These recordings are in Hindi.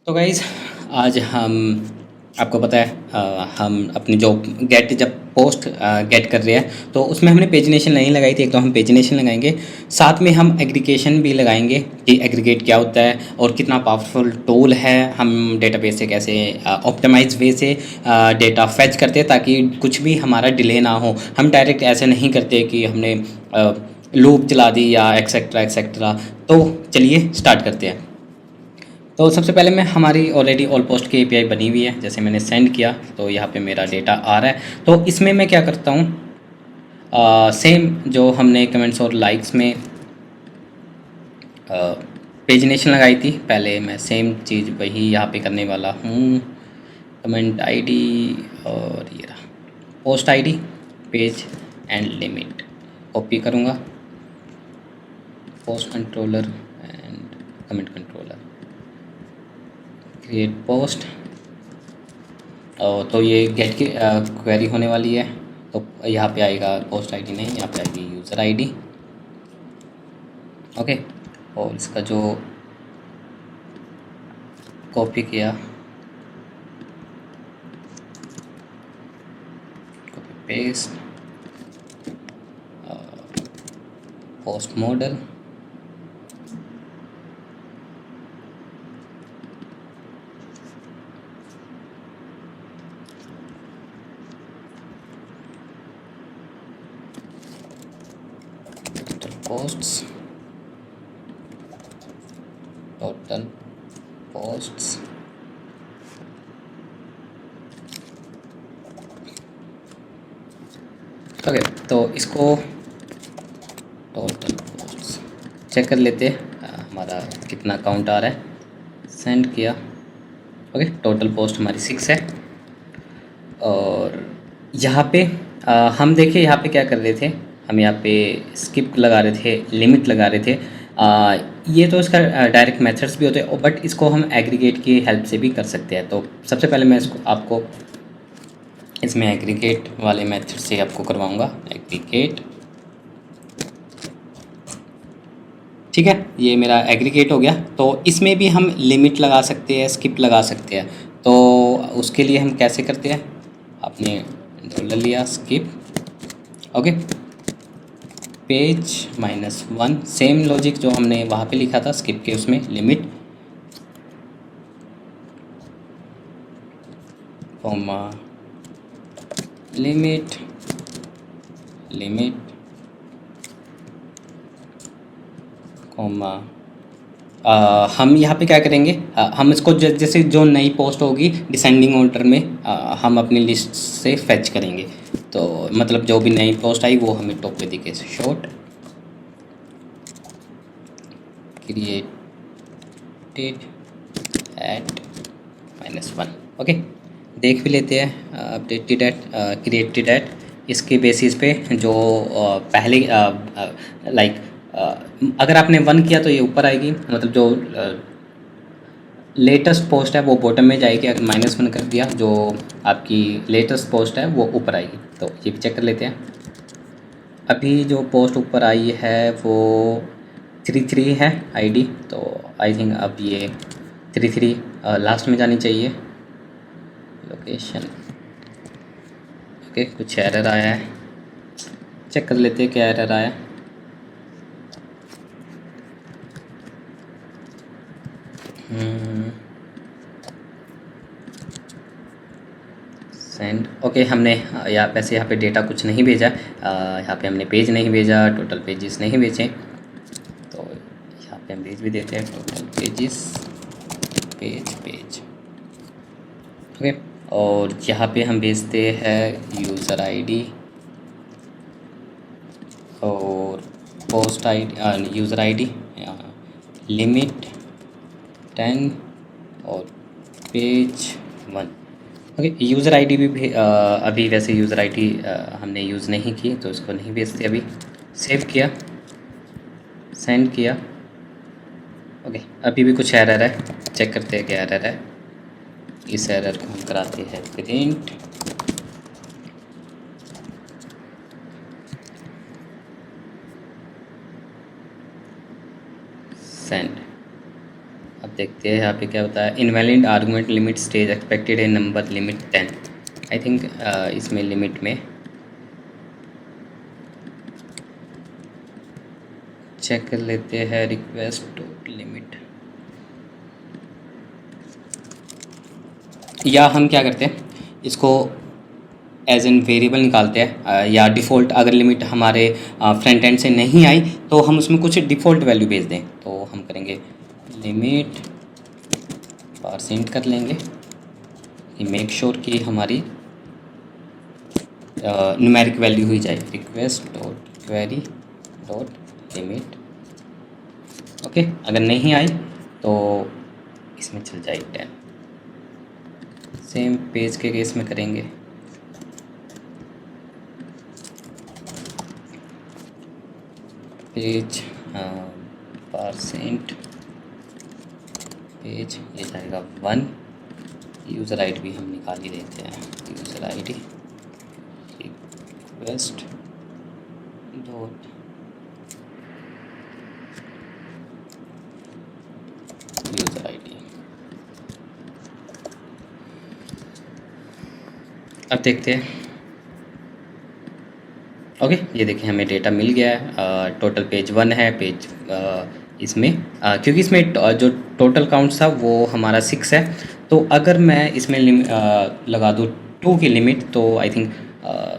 तो गाइज़ आज हम आपको पता है हम अपनी जो गेट जब पोस्ट गेट कर रहे हैं तो उसमें हमने पेजिनेशन नहीं लगाई थी। एक तो हम पेजिनेशन लगाएंगे, साथ में हम एग्रीगेशन भी लगाएंगे कि एग्रीगेट क्या होता है और कितना पावरफुल टूल है। हम डेटाबेस से कैसे ऑप्टिमाइज वे से डेटा फैच करते हैं ताकि कुछ भी हमारा डिले ना हो। हम डायरेक्ट ऐसे नहीं करते कि हमने लूप चला दी या एक्सेट्रा एक्सेट्रा। तो चलिए स्टार्ट करते हैं। तो सबसे पहले मैं हमारी ऑलरेडी ऑल पोस्ट की एपीआई बनी हुई है, जैसे मैंने सेंड किया तो यहाँ पे मेरा डेटा आ रहा है। तो इसमें मैं क्या करता हूँ, सेम जो हमने कमेंट्स और लाइक्स में पेजिनेशन लगाई थी, पहले मैं सेम चीज़ वही यहाँ पे करने वाला हूँ। कमेंट आईडी और ये रहा post ID, page and limit copy करूँगा, post controller and comment controller, create post. तो ये गेट की क्वेरी होने वाली है। तो यहाँ पे आएगा पोस्ट आईडी नहीं, यहाँ पे आएगी यूज़र आईडी। ओके, और इसका जो कॉपी किया, copy paste, post model, posts, total posts, okay. तो इसको टोटल पोस्ट्स चेक कर लेते हैं हमारा कितना काउंट आ रहा है। सेंड किया, ओके। टोटल पोस्ट हमारी 6 है। और यहाँ पे हम देखिए यहाँ पे क्या कर रहे थे, हम यहाँ पे स्किप लगा रहे थे, लिमिट लगा रहे थे। ये तो इसका डायरेक्ट मेथड्स भी होते हैं, बट इसको हम एग्रीगेट की हेल्प से भी कर सकते हैं। तो सबसे पहले मैं इसको आपको इसमें एग्रीगेट वाले मेथड से आपको करवाऊँगा। एग्रीगेट, ठीक है, ये मेरा एग्रीगेट हो गया। तो इसमें भी हम लिमिट लगा सकते हैं, स्किप लगा सकते हैं। तो उसके लिए हम कैसे करते हैं, आपने डॉलर लिया, skip, okay, page -1, same logic जो हमने वहाँ पे लिखा था स्किप के, उसमें limit, comma, limit, limit, comma. हम यहाँ पे क्या करेंगे, हम इसको जैसे जो नई पोस्ट होगी डिसेंडिंग ऑर्डर में हम अपनी लिस्ट से फैच करेंगे। तो मतलब जो भी नई पोस्ट आई वो हमें टॉप पे दिखे। Short created at -1, okay. देख भी लेते हैं अपडेटेड एट, क्रिएटेड एट, इसके बेसिस पे जो पहले लाइक अगर आपने 1 किया तो ये ऊपर आएगी, मतलब जो लेटेस्ट पोस्ट है वो बॉटम में जाएगी। अगर -1 कर दिया जो आपकी लेटेस्ट पोस्ट है वो ऊपर आएगी। तो ये भी चेक कर लेते हैं। अभी जो पोस्ट ऊपर आई है वो 33 है आईडी, तो आई थिंक अब ये 33 लास्ट में जानी चाहिए। लोकेशन, ओके, कुछ एरर आया है, चेक कर लेते हैं क्या एरर आया। Send, okay. हमने वैसे यहाँ पे डेटा कुछ नहीं भेजा, यहाँ पे हमने पेज नहीं भेजा, टोटल पेजेस नहीं भेजे। तो यहाँ पे हम भेज भी देते हैं टोटल पेजेस, पेज, ओके। और यहाँ पे हम भेजते हैं यूज़र आईडी और post ID, user ID, limit 10 और पेज 1, ओके। यूज़र आईडी भी अभी वैसे यूज़र आईडी हमने यूज़ नहीं की तो इसको नहीं भेजते अभी। सेव किया, सेंड किया, ओके। अभी भी कुछ एरर है, चेक करते हैं क्या एरर है। इस एरर को हम कराते हैं प्रिंट, सेंड। अब देखते हैं यहाँ पे क्या होता है। Invalid argument limit stage expected है नंबर लिमिट 10। आई थिंक इसमें लिमिट में चेक कर लेते हैं रिक्वेस्ट लिमिट, या हम क्या करते हैं इसको एज एन वेरिएबल निकालते हैं, या डिफ़ॉल्ट अगर लिमिट हमारे फ्रंट एंड से नहीं आई तो हम उसमें कुछ डिफ़ॉल्ट वैल्यू भेज दें। तो हम करेंगे लिमिट परसेंट कर लेंगे कि मेक श्योर कि हमारी न्यूमेरिक वैल्यू हुई जाए, request dot query dot limit. Okay, अगर नहीं आई तो इसमें चल जाए 10। सेम पेज के केस में करेंगे, पेज परसेंट पेज ये जाएगा 1। यूज़र आईडी भी हम निकाल ही देते हैं, user ID request dot user ID. अब देखते हैं। ओके, ये देखिए हमें डेटा मिल गया है। टोटल पेज 1 है, पेज इसमें क्योंकि इसमें जो टोटल काउंट था वो हमारा 6 है, तो अगर मैं इसमें लगा दूँ 2 की लिमिट तो आई थिंक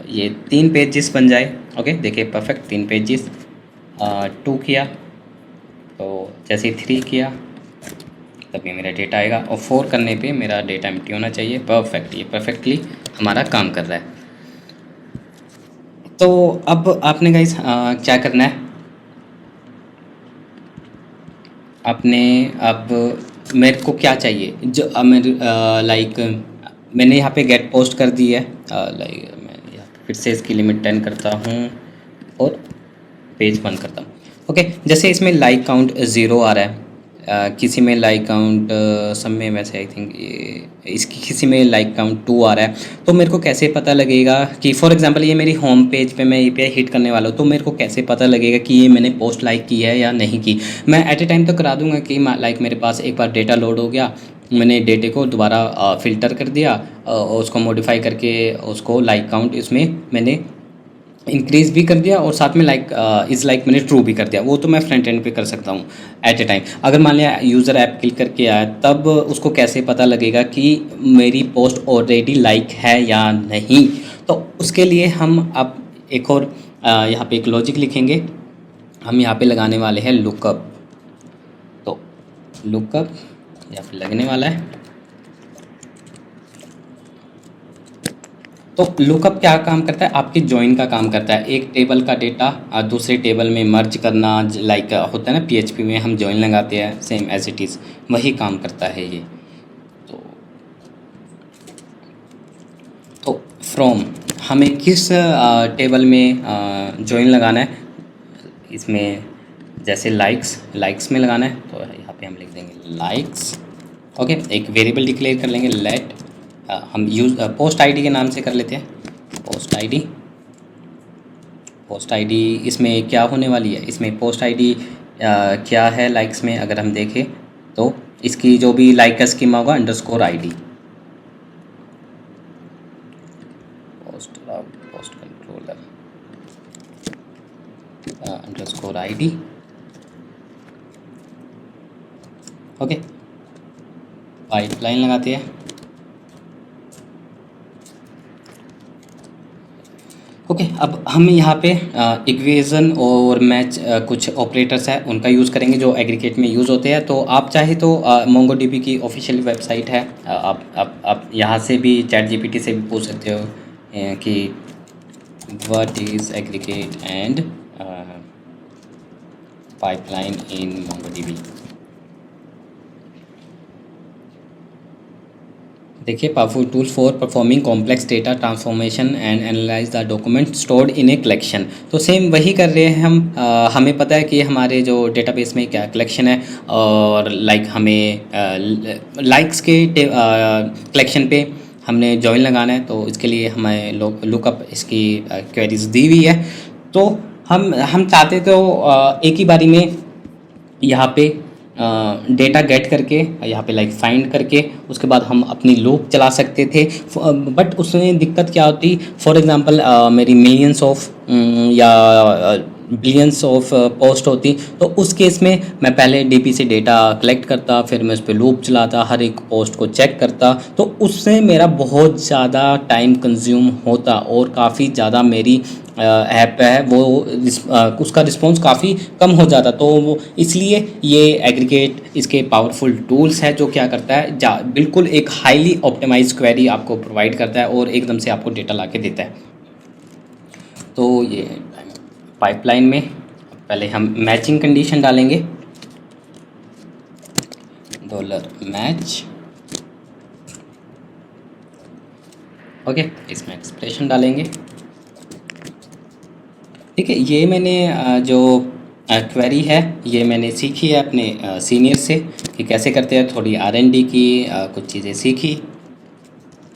ये 3 पेजेस बन जाए। ओके, देखिए परफेक्ट 3 पेजेस। 2 किया तो जैसे ही 3 किया तभी मेरा डेटा आएगा, और 4 करने पे मेरा डेटा एम्प्टी होना चाहिए। परफेक्ट, ये परफेक्टली हमारा काम कर रहा है। तो अब आपने गाइस क्या करना है, आपने अब मेरे को क्या चाहिए जो मेरे लाइक मैंने यहाँ पे गेट पोस्ट कर दी है। लाइक मैं यहाँ पे फिर से इसकी लिमिट 10 करता हूँ और पेज 1 करता हूँ। ओके, जैसे इसमें लाइक काउंट 0 आ रहा है, किसी में लाइक काउंट सब में वैसे आई थिंक इसकी किसी में लाइक काउंट 2 आ रहा है, तो मेरे को कैसे पता लगेगा कि फॉर एग्जांपल ये मेरी होम पेज पे मैं ये पे हिट करने वाला हूँ, तो मेरे को कैसे पता लगेगा कि ये मैंने पोस्ट लाइक की है या नहीं की। मैं एट ए टाइम तो करा दूंगा कि लाइक मेरे पास एक बार डेटा लोड हो गया, मैंने डेटे को दोबारा फ़िल्टर कर दिया, उसको मॉडिफाई करके उसको लाइक काउंट इसमें मैंने इंक्रीज़ भी कर दिया, और साथ में लाइक इज़ लाइक मैंने ट्रू भी कर दिया। वो तो मैं फ्रंट एंड पे कर सकता हूँ एट ए टाइम। अगर मान लिया यूज़र ऐप क्लिक करके आया, तब उसको कैसे पता लगेगा कि मेरी पोस्ट ऑलरेडी लाइक है या नहीं। तो उसके लिए हम अब एक और यहाँ पे एक लॉजिक लिखेंगे। हम यहाँ पे लगाने वाले हैं लुकअप। तो लुकअप यहाँ पे लगने वाला है। तो लुकअप क्या काम करता है, आपके जॉइन का काम करता है। एक टेबल का डेटा दूसरे टेबल में मर्ज करना, लाइक होता है ना पीएचपी में हम जॉइन लगाते हैं, सेम एज इट इज़ वही काम करता है ये। तो फ्रॉम हमें किस टेबल में जॉइन लगाना है, इसमें जैसे लाइक्स में लगाना है, तो यहाँ पे हम लिख देंगे लाइक्स। ओके, एक वेरिएबल डिक्लेयर कर लेंगे लेट, हम यूज़ पोस्ट आईडी के नाम से कर लेते हैं। पोस्ट आईडी इसमें क्या होने वाली है, इसमें पोस्ट आईडी क्या है लाइक्स में अगर हम देखें तो इसकी जो भी लाइक का स्कीमा होगा underscore ID, post controller underscore ID. Okay, pipeline लगाते हैं। ओके, अब हम यहाँ पे इक्वेशन और मैच कुछ ऑपरेटर्स है उनका यूज़ करेंगे जो एग्रीगेट में यूज़ होते हैं। तो आप चाहे तो मोंगोडीबी की ऑफिशियल वेबसाइट है, आप यहाँ से भी चैट जीपीटी से भी पूछ सकते हो कि what is aggregate and pipeline in MongoDB. देखिए, powerful tool for performing complex data transformation and analyse the document stored in a collection. तो सेम वही कर रहे हैं हम। हमें पता है कि हमारे जो डेटाबेस में क्या कलेक्शन है, और लाइक हमें लाइक्स के कलेक्शन पे हमने जॉइन लगाना है। तो इसके लिए हमें लुकअप इसकी क्वेरीज दी हुई है। तो हम चाहते तो एक ही बारी में यहाँ पे डेटा गेट करके यहाँ पे लाइक फाइंड करके उसके बाद हम अपनी लूप चला सकते थे। बट उसमें दिक्कत क्या होती, फॉर एग्जांपल मेरी मिलियंस ऑफ या बिलियंस ऑफ पोस्ट होती, तो उस केस में मैं पहले डीपी से डेटा कलेक्ट करता, फिर मैं उस पर लूप चलाता, हर एक पोस्ट को चेक करता, तो उससे मेरा बहुत ज़्यादा टाइम कंज्यूम होता और काफ़ी ज़्यादा मेरी ऐप है वो उसका रिस्पॉन्स काफ़ी कम हो जाता। तो वो इसलिए ये एग्रीगेट इसके पावरफुल टूल्स है जो क्या करता है, बिल्कुल एक हाईली ऑप्टिमाइज क्वेरी आपको प्रोवाइड करता है और एकदम से आपको डेटा ला के देता है। तो ये पाइपलाइन में पहले हम मैचिंग कंडीशन डालेंगे, $मैच, ओके, इसमें एक्सप्रेशन डालेंगे। ठीक है, ये मैंने जो क्वेरी है ये मैंने सीखी है अपने सीनियर से कि कैसे करते हैं, थोड़ी R&D की कुछ चीज़ें सीखी,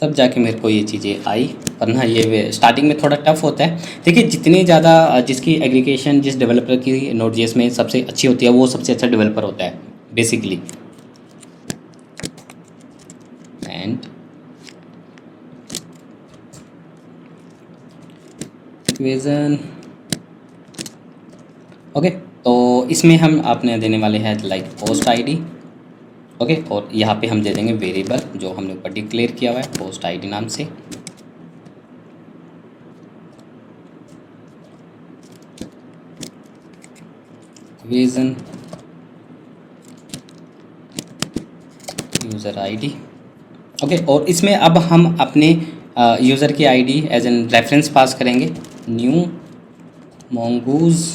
तब जाके मेरे को ये चीज़ें आई। वरना ये स्टार्टिंग में थोड़ा टफ होता है। देखिए, जितने ज़्यादा जिसकी एग्रीगेशन जिस डेवलपर की Node.js में सबसे अच्छी होती है वो सबसे अच्छा डेवलपर होता है बेसिकली। एंड इक्वेशन, ओके, तो इसमें हम आपने देने वाले हैं लाइक पोस्ट आईडी, ओके, और यहाँ पे हम दे देंगे वेरिएबल जो हमने ऊपर डिक्लेयर किया हुआ है पोस्ट आईडी नाम से। इक्वेशन यूज़र आईडी, ओके, और इसमें अब हम अपने यूज़र की आईडी एज एन रेफरेंस पास करेंगे, new mongoose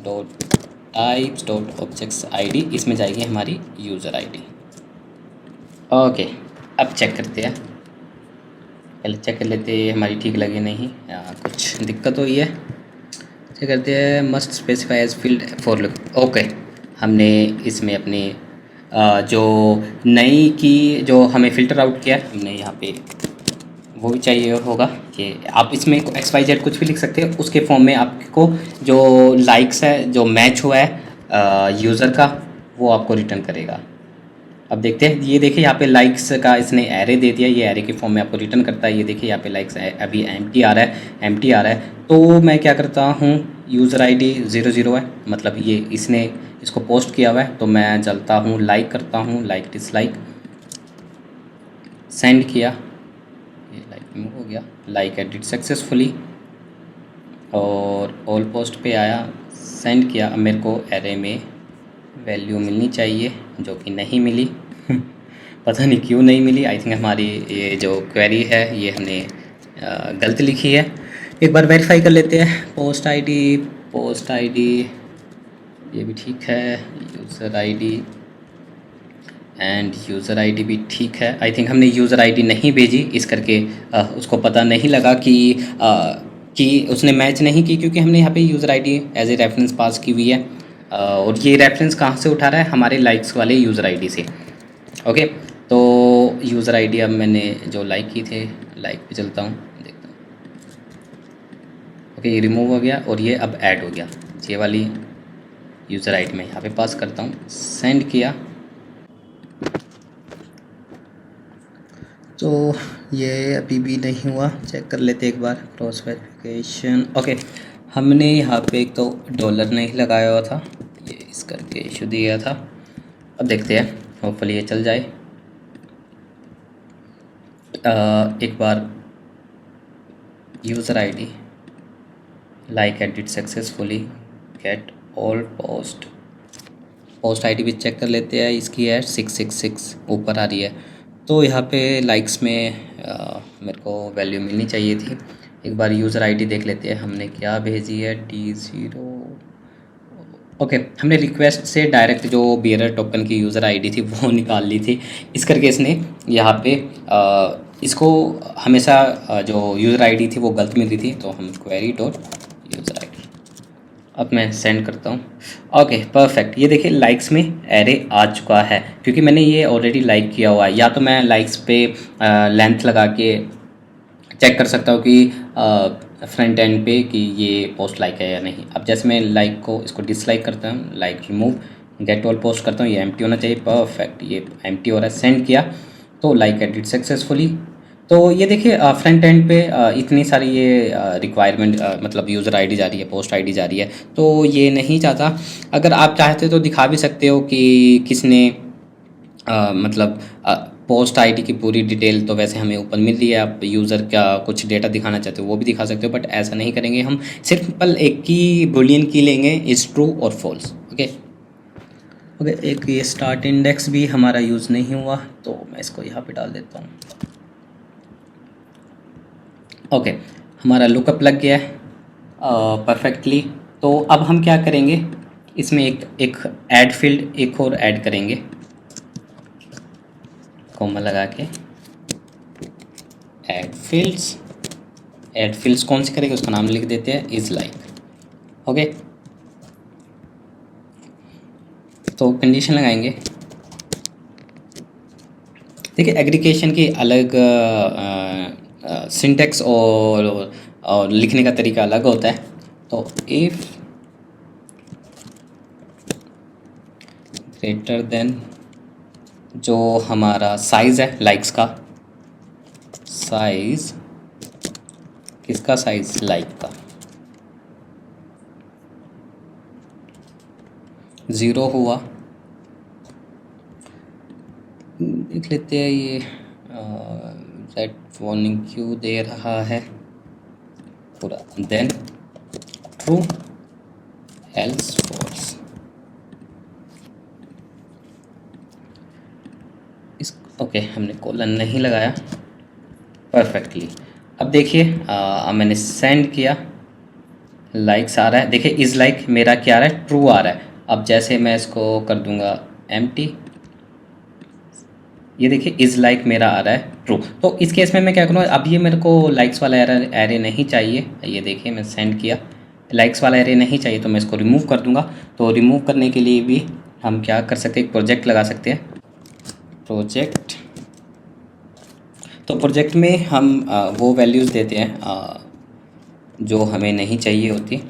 dot types dot objects ID, इसमें जाएगी हमारी यूज़र आईडी। ओके, अब चेक करते हैं, पहले चेक कर लेते हैं हमारी ठीक लगे नहीं या कुछ दिक्कत हुई है। चेक करते हैं, must specify as field for look, okay, हमने इसमें अपने जो नई की जो हमें फ़िल्टर आउट किया हमने यहाँ पे वो भी चाहिए होगा कि आप इसमें XYZ कुछ भी लिख सकते हैं, उसके फॉर्म में आपको जो लाइक्स है जो मैच हुआ है यूज़र का वो आपको रिटर्न करेगा। अब देखते हैं, ये देखिए यहाँ पे लाइक्स का इसने एरे दे दिया, ये एरे के फॉर्म में आपको रिटर्न करता है। ये देखिए यहाँ पे लाइक्स अभी एम्प्टी आ रहा है, एम्प्टी आ रहा है। तो मैं क्या करता हूँ, यूज़र ID 00 है, मतलब ये इसने इसको पोस्ट किया हुआ है, तो मैं चलता हूँ लाइक करता हूँ, लाइक डिसलाइक, सेंड किया, ये लाइक रिमूव हो गया, लाइक एडिट सक्सेसफुली, और ऑल पोस्ट पे आया, सेंड किया। अब मेरे को एरे में वैल्यू मिलनी चाहिए जो कि नहीं मिली पता नहीं क्यों नहीं मिली। आई थिंक हमारी ये जो क्वेरी है ये हमने गलत लिखी है। एक बार वेरीफाई कर लेते हैं, पोस्ट आईडी ये भी ठीक है, user ID end user ID भी ठीक है। आई थिंक हमने यूज़र आईडी नहीं भेजी इस करके उसको पता नहीं लगा कि उसने मैच नहीं की, क्योंकि हमने यहाँ पे user ID as a reference pass की हुई है। और ये रेफरेंस कहाँ से उठा रहा है, हमारे लाइक्स वाले यूज़र आईडी से। ओके, तो यूज़र आईडी अब मैंने जो लाइक की थे, लाइक पे चलता हूँ, देखता हूँ, ओके, ये रिमूव हो गया और ये अब ऐड हो गया। ये वाली यूज़र आईडी मैं यहाँ पे पास करता हूँ, सेंड किया, तो ये अभी भी नहीं हुआ। चेक कर लेते एक बार, क्रॉस वेरिफिकेशन, ओके, हमने यहाँ पे एक तो डॉलर नहीं लगाया हुआ था, ये इस करके इशू दिया था। अब देखते हैं, होपफुली ये चल जाए। एक बार user ID like edit successfully, get all post ID भी चेक कर लेते हैं, इसकी है 666 ऊपर आ रही है। तो यहाँ पे लाइक्स में मेरे को वैल्यू मिलनी चाहिए थी। एक बार यूज़र आईडी देख लेते हैं, हमने क्या भेजी है, D0, ओके, हमने रिक्वेस्ट से डायरेक्ट जो बियरर टोकन की यूज़र आईडी थी वो निकाल ली थी। इस करके इसने यहाँ पे इसको हमेशा जो यूज़र आईडी थी वो गलत मिल रही थी, तो हम क्वेरी डॉट यूज़र आईडी, अब मैं सेंड करता हूँ। ओके, परफेक्ट, ये देखिए लाइक्स में एरे आ चुका है क्योंकि मैंने ये ऑलरेडी लाइक किया हुआ है। या तो मैं लाइक्स पे लेंथ लगा के चेक कर सकता हूँ कि फ्रंट एंड पे कि ये पोस्ट लाइक है या नहीं। अब जैसे मैं लाइक को इसको डिसलाइक करता हूँ, like remove, gate all post करता हूँ, ये एम्प्टी होना चाहिए, परफेक्ट, ये एम्प्टी हो रहा है, सेंड किया तो लाइक एडिट सक्सेसफुली। तो ये देखिए फ्रंट एंड पे इतनी सारी ये रिक्वायरमेंट मतलब यूज़र आईडी जा रही है, पोस्ट आईडी जा रही है, तो ये नहीं चाहता। अगर आप चाहते तो दिखा भी सकते हो कि किसने मतलब पोस्ट आईडी की पूरी डिटेल तो वैसे हमें ऊपर मिल रही है, आप यूज़र का कुछ डेटा दिखाना चाहते हो वो भी दिखा सकते हो, बट ऐसा नहीं करेंगे हम, सिंपल एक की बुलियन की लेंगे, इज़ ट्रू और फॉल्स। ओके ओके, एक ये स्टार्ट इंडेक्स भी हमारा यूज़ नहीं हुआ तो मैं इसको यहाँ पे डाल देता हूँ। ओके हमारा लुकअप लग गया है परफेक्टली। तो अब हम क्या करेंगे, इसमें एक ऐड फील्ड एक और ऐड करेंगे, कोमा लगा के ऐड फील्ड्स कौन सी करेंगे उसका नाम लिख देते हैं इज़ लाइक। ओके तो कंडीशन लगाएंगे। देखिए एग्रीगेशन की अलग सिंटेक्स और लिखने का तरीका अलग होता है। तो इफ़ ग्रेटर देन जो हमारा साइज़ है लाइक्स का, साइज़ किसका, साइज़ लाइक का 0 हुआ, देख लेते हैं ये सेट वार्निंग क्यों दे रहा है पूरा, देन ट्रू एल्स फॉल्स। इस ओके हमने कोलन नहीं लगाया परफेक्टली। अब देखिए मैंने सेंड किया, लाइक्स आ रहा है, देखिए इज़ लाइक मेरा क्या आ रहा है, ट्रू आ रहा है। अब जैसे मैं इसको कर दूंगा एम्प्टी, ये देखिए इज़ लाइक मेरा आ रहा है ट्रू। तो इस केस में मैं क्या करूँगा, अब ये मेरे को लाइक्स वाला एरे नहीं चाहिए, ये देखिए मैं सेंड किया, लाइक्स वाला एरे नहीं चाहिए तो मैं इसको रिमूव कर दूंगा। तो रिमूव करने के लिए भी हम क्या कर सकते हैं, एक प्रोजेक्ट लगा सकते हैं, प्रोजेक्ट। तो प्रोजेक्ट में हम वो वैल्यूज़ देते हैं जो हमें नहीं चाहिए होती।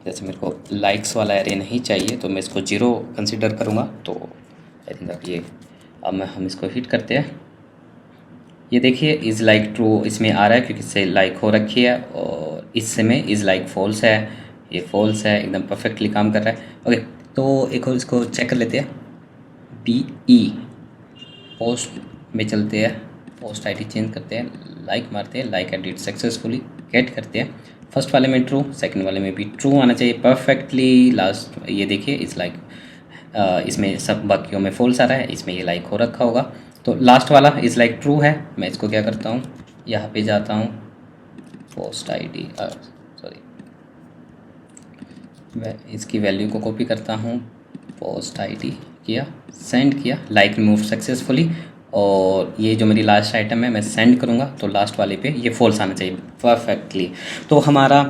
जैसे मेरे को लाइक्स वाला एरे नहीं चाहिए तो मैं इसको 0 कंसिडर करूँगा। तो आई थिंक अब ये अब हम इसको हिट करते हैं, ये देखिए इज़ लाइक ट्रू इसमें आ रहा है क्योंकि इससे लाइक हो रखी है, और इससे में इज़ लाइक फॉल्स है, ये फॉल्स है, एकदम परफेक्टली काम कर रहा है। ओके तो एक और इसको चेक कर लेते हैं, DE पोस्ट में चलते हैं, पोस्ट आईडी चेंज करते हैं, लाइक मारते हैं, लाइक एडिट सक्सेसफुली, गेट करते हैं, फर्स्ट वाले में ट्रू, सेकंड वाले में भी ट्रू आना चाहिए परफेक्टली। लास्ट ये देखिए इज़ लाइक इसमें सब बाकियों में फॉल्स आ रहा है, इसमें ये लाइक हो रखा होगा। तो लास्ट वाला इज़ लाइक ट्रू है, मैं इसको क्या करता हूँ, यहाँ पे जाता हूँ, पोस्ट आईडी सॉरी मैं इसकी वैल्यू को कॉपी करता हूँ, पोस्ट आईडी किया, सेंड किया, लाइक रिमूव सक्सेसफुली, और ये जो मेरी लास्ट आइटम है मैं सेंड करूँगा तो लास्ट वाले पे ये फॉल्स आना चाहिए परफेक्टली। तो हमारा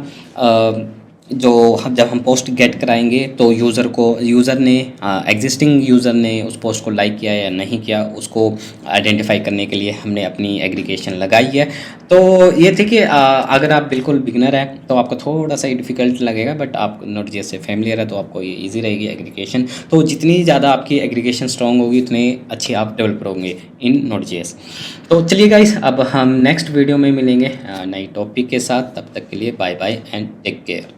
जो जब हम पोस्ट गेट कराएंगे तो यूज़र ने एग्जिस्टिंग यूज़र ने उस पोस्ट को लाइक किया या नहीं किया उसको आइडेंटिफाई करने के लिए हमने अपनी एग्रीगेशन लगाई है। तो ये थी कि अगर आप बिल्कुल बिगनर हैं तो आपको थोड़ा सा डिफ़िकल्ट लगेगा, बट आप नोड.js से फैमिलियर है तो आपको ये ईजी रहेगी एग्रीगेशन। तो जितनी ज़्यादा आपकी एग्रीगेशन स्ट्रॉन्ग होगी उतने अच्छे आप डेवलपर होंगे इन नोड.js। तो चलिए गाइस अब हम नेक्स्ट वीडियो में मिलेंगे नई टॉपिक के साथ, तब तक के लिए bye bye and take care.